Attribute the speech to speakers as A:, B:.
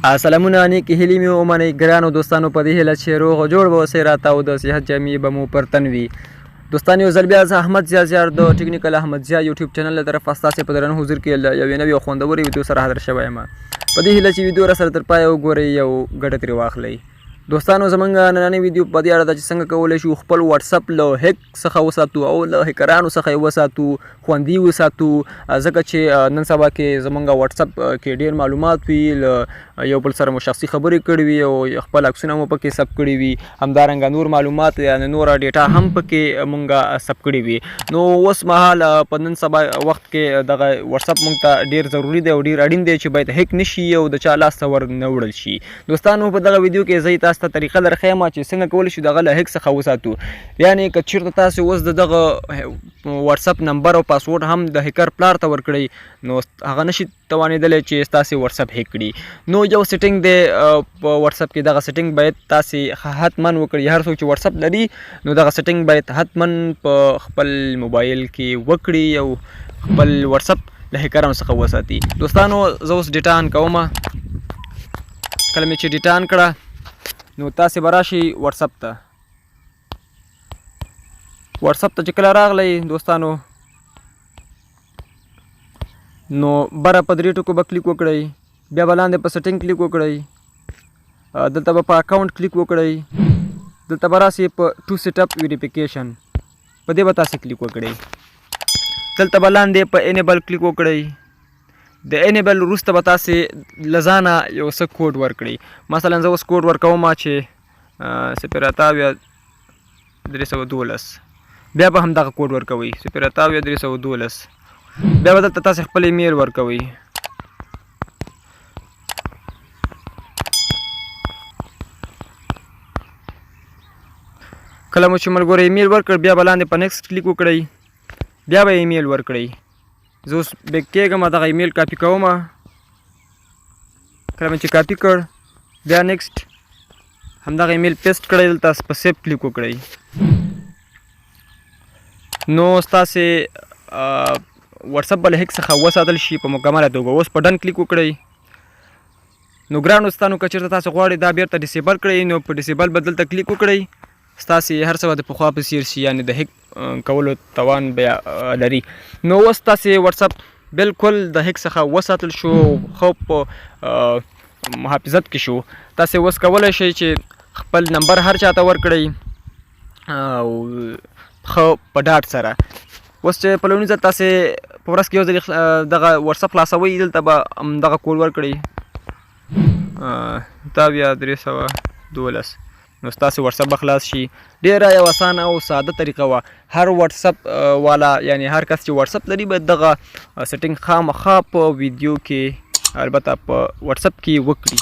A: سلامونه نیک هیلې مې ومنئ ګرانو دوستانو په دې هیله چې روغ او جوړ به اوسئ راته او د صحت جامې به مو پر تن وي. دوستان یو ځل بیا زه احمد زیار د ټیکنیکل احمد زیا یوټیوب چینل له طرفه ستاسې په درنه حضور کې له یوې نوې او خوندورې ویډیو سره حاضر شوی یم. په دې هیله چې ویډیو راسره تر پایه وګورئ او ګټه ترې واخلئ. دوستانو زمونږ نننۍ ویډیو په دې اړه ده چې څنګه کولی شو خپل واتساپ له هیک څخه وساتو او له هیکرانو څخه یې وساتو، خوندي وساتو، ځکه چې نن سبا کې زمونږ واتساپ کې ډېر معلومات وي، له یو بل سره مو شخصي خبرې کړې وي او خپل عکسونه مو پکې ثبت کړي وي، همدارنګه نور معلومات یعنې نوره ډیټا هم پکې مونږ ثبت کړي وي. نو اوس مهال په نن سبا وخت کې دغه واتساپ مونږ ته ډېر ضروري دی او ډېر اړین دی چې باید هیک نشي او د چا لاس ته ور نه وړل شي. دوستانو په دغه ویډیو کې زه تاسو ته طریقه درښیم چې څنګه کولی شو دغه له هیک څخه وساتو. یعنې که چېرته تاسو اوس د دغه واتساپ نمبر او پاسورډ هم د هیکر پلار ته ورکړئ نو هغه نشي توانېدلی چې ستاسې واتساپ هیک کړي. نو یو سټینګ دی په واتساپ کې، دغه سټینګ باید تاسې حتمن وکړئ. هر څوک چې واتساپ لري نو دغه سټینګ باید حتمن په خپل موبایل کې وکړي او خپل واتساپ له هیکرانو څخه وساتي. دوستانو زه اوس ډیټا آن کوم. کله مې چې ډیټا آن کړه نو تاسې به راشئ واتساپ ته. واتساپ ته چې کله راغلی دوستانو نو بره په درې ټکو به کلیک وکړئ، بیا به لاندې په سټینګ کلیک وکړئ، دلته به په اکاونټ کلیک وکړئ، دلته به راسئ په ټو سیټ اپ ویریفیکیشن، په دې به تاسې کلیک وکړئ، دلته به لاندې په انیبل کلیک وکړئ. د انیبل وروسته به تاسې له ځانه یو څه کوډ ورکړئ. مثلا زه اوس کوډ ورکوم چې 08312، بیا به همدغه کوډ ورکوئ 08312، بیا به دلته تاسې خپل ایمیل ورکوئ. کله مو چې ملګرو ایمیل ورکړ بیا به لاندې په نیکسټ کلیک وکړئ، بیا به ایمیل ورکړئ. زه اوس بیک کېږم، دغه ایمیل کاپي کوم. کله مې چې کاپي کړ بیا نیکسټ همدغه ایمیل پیسټ کړئ، دلته په سیف کلیک وکړئ. نو ستاسې واتساپ به له هیک څخه وساتل شي په مکمله توګه. اوس په ډن کلیک وکړئ. نو ګرانو دوستانو که چېرته تاسو غواړئ دا بیرته ډسیبل کړئ نو په ډسیبل به دلته کلیک وکړئ. ستاسې هر څه به د پخوا په څیر شي، یعنې د هیک کولو توان بیا لري. نو اوس تاسې واتساپ بلکل د هیک څخه وساتل شو، خو په محافظت کې شو. تاسې اوس کولی شئ چې خپل نمبر هر چاته ورکړئ او ښه په ډاډ سره. اوس چې په لومړي ځل تاسې په ورځ کې یو ځل دغه واتساپ خلاصوئ، دلته به همدغه کوډ ورکړئ 312، نو ستاسې واتساپ به خلاص شي. ډېره یو اسانه او ساده طریقه وه. هر واتساپ والا یعنې هر کس چې واتساپ لري باید دغه سټینګ خامخا په ویډیو کې البته په واتساپ کې وکړي.